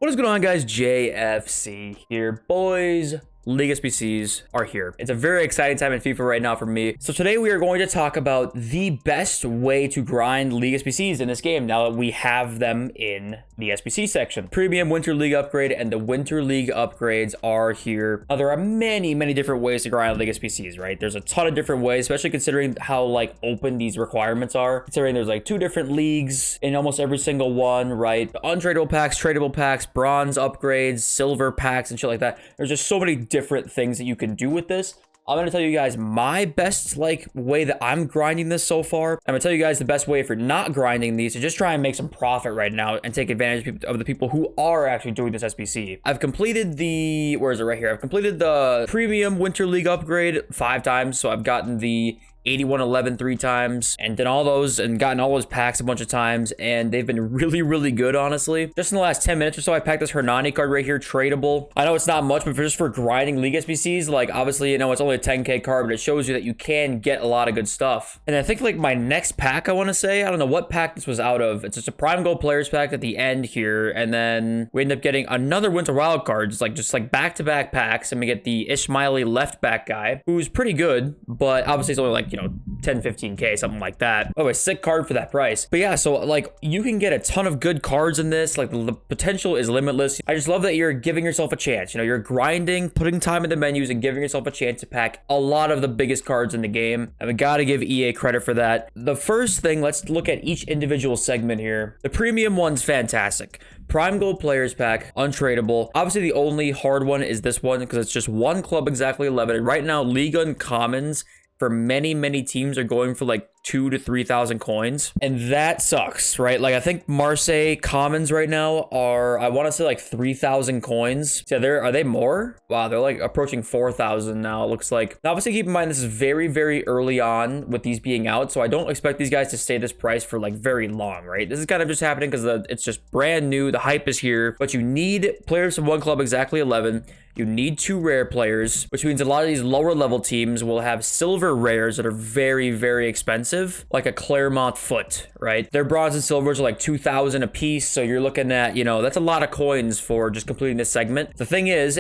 What is going on, guys? JFC here, boys. League SBCs are here. It's a very exciting time in FIFA right now for me. So today we are going to talk about the best way to grind League SBCs in this game now that we have them in the SBC section. Premium Winter League upgrade and the Winter League upgrades are here. Now, there are many different ways to grind League SBCs, right? There's a ton of different ways, especially considering how open these requirements are. Considering there's 2 different leagues in almost every single one, right? Untradeable packs, tradable packs, bronze upgrades, silver packs, and shit like that. There's just so many different things that you can do with this. I'm going to tell you guys my best way that I'm grinding this so far. I'm going to tell you guys the best way if you're not grinding these to just try and make some profit right now and take advantage of the people who are actually doing this SBC. I've completed the, where is it right here? I've completed the Premium Winter League upgrade 5 times. So I've gotten the 81-11 3 times and done all those and gotten all those packs a bunch of times, and they've been really good, honestly. Just in the last 10 minutes or so, I packed this Hernani card right here, tradable. I know it's not much, but just for grinding League SBCs, obviously, you know, it's only a 10k card, but it shows you that you can get a lot of good stuff. And I think my next pack, I want to say, I don't know what pack this was out of. It's just a Prime Gold Players pack at the end here, and then we end up getting another Winter Wild card, just back-to-back packs, and we get the Ismaili left back guy, who's pretty good, but obviously it's only 10-15k, something like that. Oh, a sick card for that price. But yeah, so you can get a ton of good cards in this. The potential is limitless. I just love that you're giving yourself a chance. You know, you're grinding, putting time in the menus, and giving yourself a chance to pack a lot of the biggest cards in the game. And we gotta give EA credit for that. The first thing, let's look at each individual segment here. The premium one's fantastic. Prime Gold Players pack, untradeable. Obviously, the only hard one is this one because it's just one club exactly 11. And right now, League Uncommons for many teams are going for 2,000 to 3,000 coins, and that sucks, right? I think Marseille commons right now are, I want to say 3,000 coins. So are they more? Wow, they're approaching 4,000 now, it looks like. Now, obviously, keep in mind this is very early on with these being out, so I don't expect these guys to stay this price for very long, right? This is kind of just happening because it's just brand new. The hype is here, but you need players from one club exactly 11. You need 2 rare players, which means a lot of these lower level teams will have silver rares that are very expensive, like a Claremont Foot, right? Their bronze and silvers are 2,000 a piece. So you're looking at, that's a lot of coins for just completing this segment. The thing is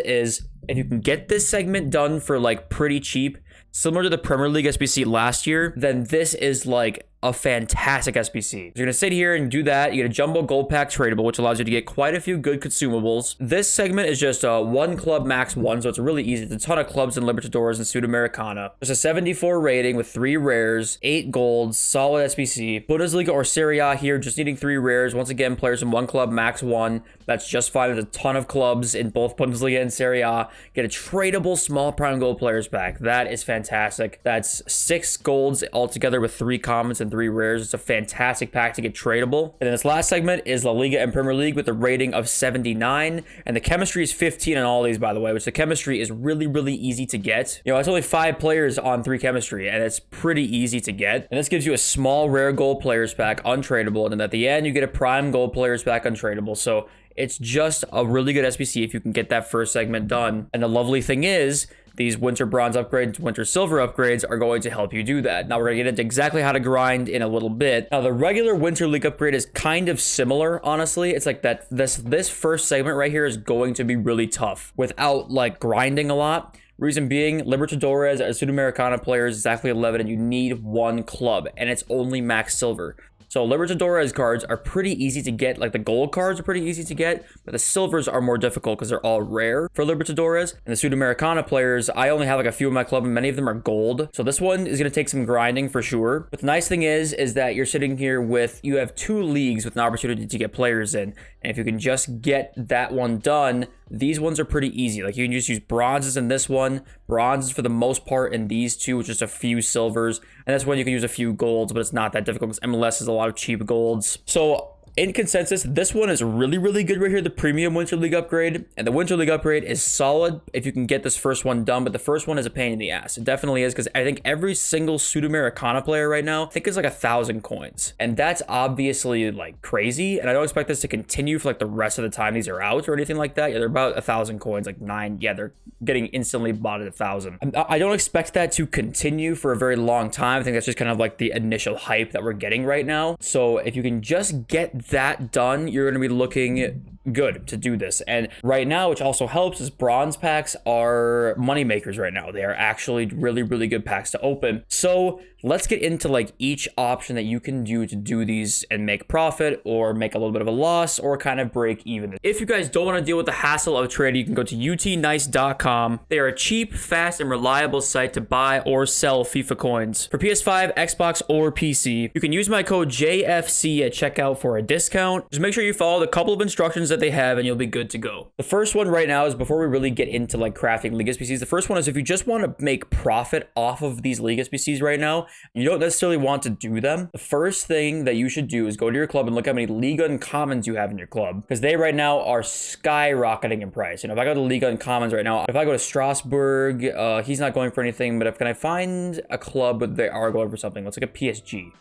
if you can get this segment done for pretty cheap, similar to the Premier League SBC last year, then this is a fantastic SBC. You're gonna sit here and do that. You get a jumbo gold pack tradable, which allows you to get quite a few good consumables. This segment is just a 1 club max 1, so it's really easy. It's a ton of clubs in Libertadores and Sudamericana. There's a 74 rating with 3 rares, 8 golds, solid SBC. Bundesliga or Serie A here, just needing 3 rares. Once again, players in 1 club max 1. That's just fine. There's a ton of clubs in both Bundesliga and Serie A. Get a tradable small Prime Gold Players pack. That is fantastic. That's 6 golds altogether with 3 commons and 3 rares. It's a fantastic pack to get tradable. And then this last segment is La Liga and Premier League with a rating of 79, and the chemistry is 15 on all these, by the way, which the chemistry is really easy to get. You know, it's only 5 players on 3 chemistry, and it's pretty easy to get. And this gives you a small rare gold players pack untradeable, and then at the end you get a prime gold players pack untradeable. So it's just a really good SBC if you can get that first segment done. And the lovely thing is, these winter bronze upgrades, winter silver upgrades are going to help you do that. Now we're gonna get into exactly how to grind in a little bit. Now the regular winter league upgrade is kind of similar, honestly. It's that this first segment right here is going to be really tough without grinding a lot. Reason being, Libertadores as Sudamericana players exactly 11, and you need 1 club, and it's only max silver. So Libertadores cards are pretty easy to get, the gold cards are pretty easy to get, but the silvers are more difficult because they're all rare for Libertadores. And the Sudamericana players, I only have a few in my club, and many of them are gold. So this one is going to take some grinding for sure. But the nice thing is that you're sitting here you have 2 leagues with an opportunity to get players in. And if you can just get that one done, these ones are pretty easy. You can just use bronzes in this one, bronzes for the most part in these 2, with just a few silvers. And that's when you can use a few golds, but it's not that difficult because MLS has a lot of cheap golds. So in consensus, this one is really good right here, the Premium Winter League upgrade. And the Winter League upgrade is solid if you can get this first one done, but the first one is a pain in the ass. It definitely is, because I think every single Sudamericana player right now, I think it's 1,000 coins. And that's obviously crazy, and I don't expect this to continue for the rest of the time these are out or anything like that. Yeah, they're about 1,000 coins, 9. Yeah, they're getting instantly bought at 1,000. I don't expect that to continue for a very long time. I think that's just kind of the initial hype that we're getting right now. So if you can just get that done, you're going to be looking good to do this. And right now, which also helps, is bronze packs are money makers right now. They are actually really, really good packs to open. So let's get into like each option that you can do to do these and make profit or make a little bit of a loss or kind of break even. If you guys don't want to deal with the hassle of trading, you can go to utnice.com. They are a cheap, fast, and reliable site to buy or sell FIFA coins for PS5, Xbox, or PC. You can use my code JFC at checkout for a discount. Just make sure you follow the couple of instructions that they have and you'll be good to go. The first one right now is, before we really get into like crafting League SBCs, the first one is if you just want to make profit off of these League SBCs right now, you don't necessarily want to do them. The first thing that you should do is go to your club and look how many League Uncommons you have in your club, because they right now are skyrocketing in price. You know, if I go to League Uncommons right now, if I go to Strasbourg, he's not going for anything, but can I find a club where they are going for something? Let's look at PSG.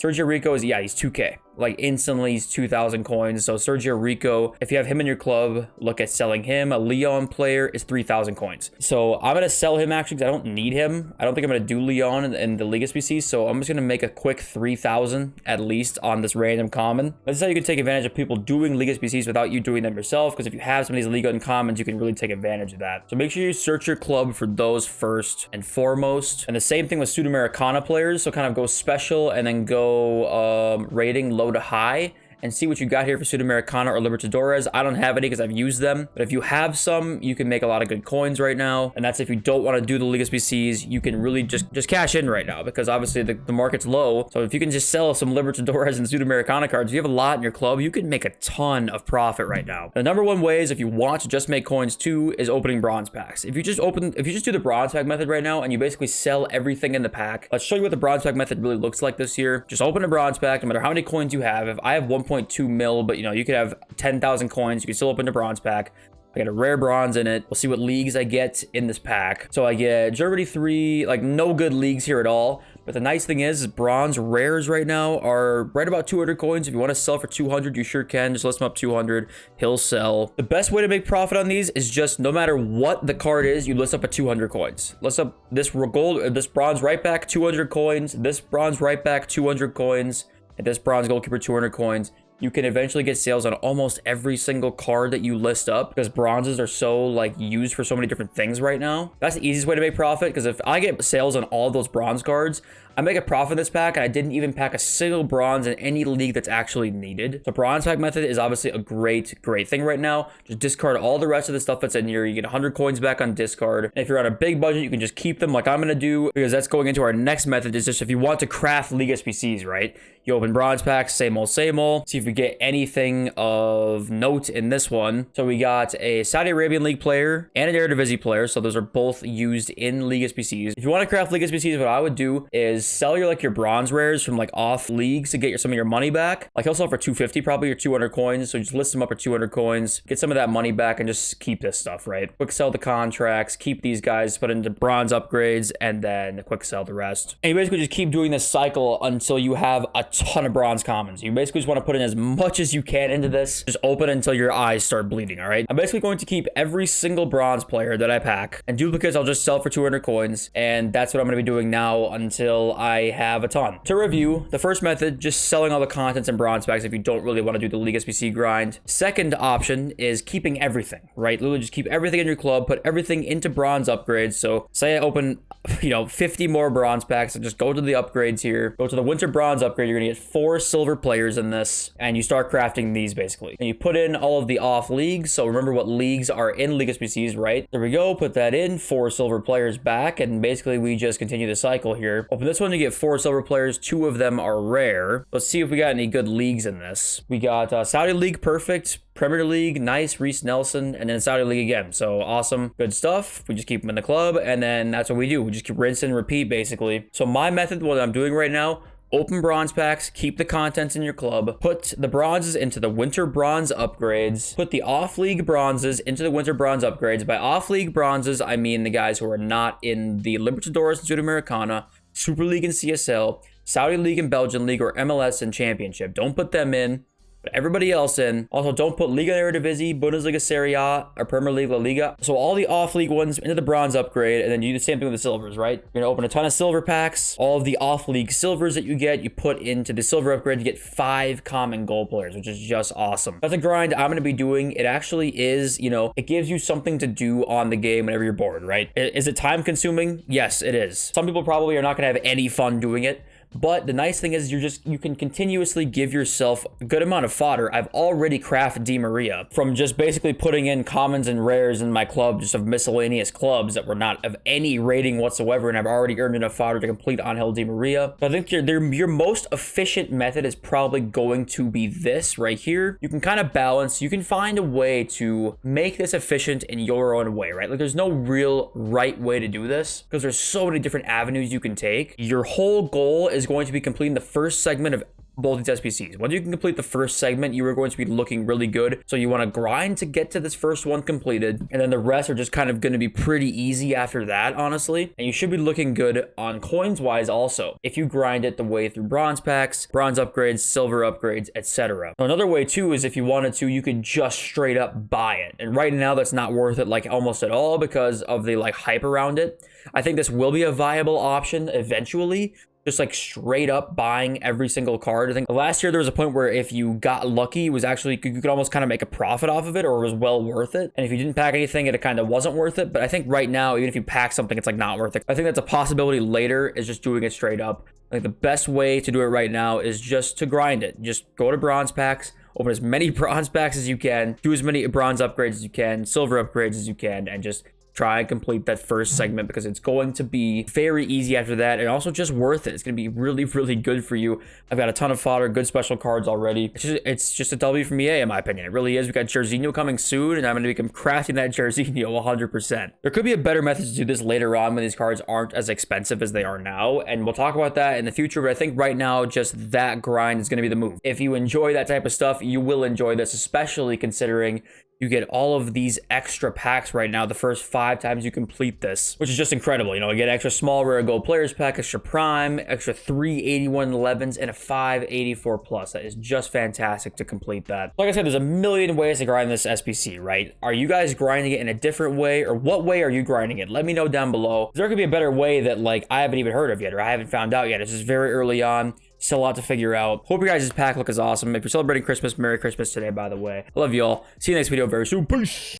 Sergio Rico is, yeah, he's 2K. Like instantly, he's 2,000 coins. So Sergio Rico, if you have him in your club, look at selling him. A Leon player is 3,000 coins. So I'm going to sell him actually because I don't need him. I don't think I'm going to do Leon in the League SBC. So I'm just going to make a quick 3,000 at least on this random common. This is how you can take advantage of people doing League SBCs without you doing them yourself. Because if you have some of these League Uncommons, you can really take advantage of that. So make sure you search your club for those first and foremost. And the same thing with Sudamericana players. So kind of go special and then go rating low to high and see what you got here for Sudamericana or Libertadores. I don't have any because I've used them, but if you have some, you can make a lot of good coins right now. And that's if you don't want to do the League SBCs, you can really just cash in right now, because obviously the market's low. So if you can just sell some Libertadores and Sudamericana cards, if you have a lot in your club, you can make a ton of profit right now. The number one way is, if you want to just make coins too, is opening bronze packs. If you just do the bronze pack method right now and you basically sell everything in the pack, let's show you what the bronze pack method really looks like this year. Just open a bronze pack, no matter how many coins you have. If I have 1.2 mil, but you know, you could have 10,000 coins, you can still open the bronze pack. I get a rare bronze in it. We'll see what leagues I get in this pack. So I get Germany 3, like no good leagues here at all. But the nice thing is bronze rares right now are right about 200 coins. If you want to sell for 200, you sure can. Just list them up 200. He'll sell. The best way to make profit on these is just, no matter what the card is, you list up at 200 coins. List up this gold, this bronze right back, 200 coins. This bronze right back, 200 coins. And this bronze goalkeeper, 200 coins. You can eventually get sales on almost every single card that you list up, because bronzes are so like used for so many different things right now. That's the easiest way to make profit, because if I get sales on all those bronze cards, I make a profit in this pack, and I didn't even pack a single bronze in any league that's actually needed. So bronze pack method is obviously a great thing right now. Just discard all the rest of the stuff that's in here. You get 100 coins back on discard. And if you're on a big budget, you can just keep them like I'm going to do, because that's going into our next method. Is just, if you want to craft League SBCs, right? You open bronze packs, same old, same old. See if we get anything of note in this one. So we got a Saudi Arabian League player and an Eredivisie player. So those are both used in League SBCs. If you want to craft League SBCs, what I would do is sell your bronze rares from like off leagues to get some of your money back. Like he'll sell for 250 probably, or 200 coins. So just list them up for 200 coins, get some of that money back, and just keep this stuff, right? Quick sell the contracts, keep these guys, put into bronze upgrades, and then quick sell the rest. And you basically just keep doing this cycle until you have a ton of bronze commons. You basically just want to put in as much as you can into this. Just open until your eyes start bleeding, all right? I'm basically going to keep every single bronze player that I pack, and duplicates I'll just sell for 200 coins. And that's what I'm going to be doing now until I have a ton. To review, the first method, just selling all the contents in bronze packs if you don't really want to do the League SBC grind. Second option is keeping everything, right? Literally just keep everything in your club, put everything into bronze upgrades. So say I open, 50 more bronze packs, and just go to the upgrades here, go to the winter bronze upgrade. You're gonna get 4 silver players in this, and you start crafting these basically. And you put in all of the off leagues. So remember what leagues are in League SBCs, right? There we go. Put that in, 4 silver players back, and basically we just continue the cycle here. Open this one, you get 4 silver players. 2 of them are rare. Let's see if we got any good leagues in this. We got Saudi League, perfect. Premier League, nice. Reece Nelson, and then Saudi League again. So awesome, good stuff. We just keep them in the club, and then that's what we do. We just keep rinse and repeat basically. So my method, what I'm doing right now, open bronze packs, keep the contents in your club, put the bronzes into the winter bronze upgrades, put the off-league bronzes into the winter bronze upgrades. By off-league bronzes, I mean the guys who are not in the Libertadores and Sudamericana, Super League and CSL, Saudi League and Belgian League, or MLS and Championship. Don't put them in. Put everybody else in. Also, don't put Liga Eredivisie, Bundesliga Serie A, or Premier League La Liga. So all the off-league ones into the bronze upgrade, and then you do the same thing with the silvers, right? You're gonna open a ton of silver packs. All of the off-league silvers that you get, you put into the silver upgrade. You get 5 common goal players, which is just awesome. That's a grind I'm gonna be doing. It actually is, you know, it gives you something to do on the game whenever you're bored, right? Is it time consuming? Yes, it is. Some people probably are not gonna have any fun doing it. But the nice thing is you can continuously give yourself a good amount of fodder. I've already crafted Di Maria from just basically putting in commons and rares in my club, just of miscellaneous clubs that were not of any rating whatsoever, and I've already earned enough fodder to complete Angel Di Maria. So I think your most efficient method is probably going to be this right here. You can kind of balance, you can find a way to make this efficient in your own way, right? Like there's no real right way to do this because there's so many different avenues you can take. Your whole goal is going to be completing the first segment of both these SBCs. Once you can complete the first segment, you are going to be looking really good. So you want to grind to get to this first one completed, and then the rest are just kind of going to be pretty easy after that, honestly. And you should be looking good on coins wise also, if you grind it the way through bronze packs, bronze upgrades, silver upgrades, etc. Another way too is if you wanted to, you could just straight up buy it. And right now that's not worth it like almost at all because of the like hype around it. I think this will be a viable option eventually, just like straight up buying every single card. I think last year there was a point where if you got lucky, it was actually, you could almost kind of make a profit off of it, or it was well worth it. And if you didn't pack anything, it kind of wasn't worth it. But I think right now, even if you pack something, it's like not worth it. I think that's a possibility later, is just doing it straight up. Like the best way to do it right now is just to grind it. Just go to bronze packs, open as many bronze packs as you can, do as many bronze upgrades as you can, silver upgrades as you can, and just try and complete that first segment, because it's going to be very easy after that, and also just worth it. It's going to be really, really good for you. I've got a ton of fodder, good special cards already. It's just a W from EA, in my opinion. It really is. We got Jorginho coming soon, and I'm going to be crafting that Jorginho 100%. There could be a better method to do this later on when these cards aren't as expensive as they are now, and we'll talk about that in the future, but I think right now, just that grind is going to be the move. If you enjoy that type of stuff, you will enjoy this, especially considering you get all of these extra packs right now the first 5 times you complete this, which is just incredible. You know, you get extra small rare gold players pack, extra prime, extra 3 81 11s, and a 5 84 plus. That is just fantastic to complete that. Like I said, there's a million ways to grind this SBC, right? Are you guys grinding it in a different way, or what way are you grinding it? Let me know down below. There could be a better way that like I haven't even heard of yet, or I haven't found out yet. It's just very early on. Still a lot to figure out. Hope your guys' pack look is awesome. If you're celebrating Christmas, Merry Christmas today, by the way. I love you all. See you next video very soon. Peace.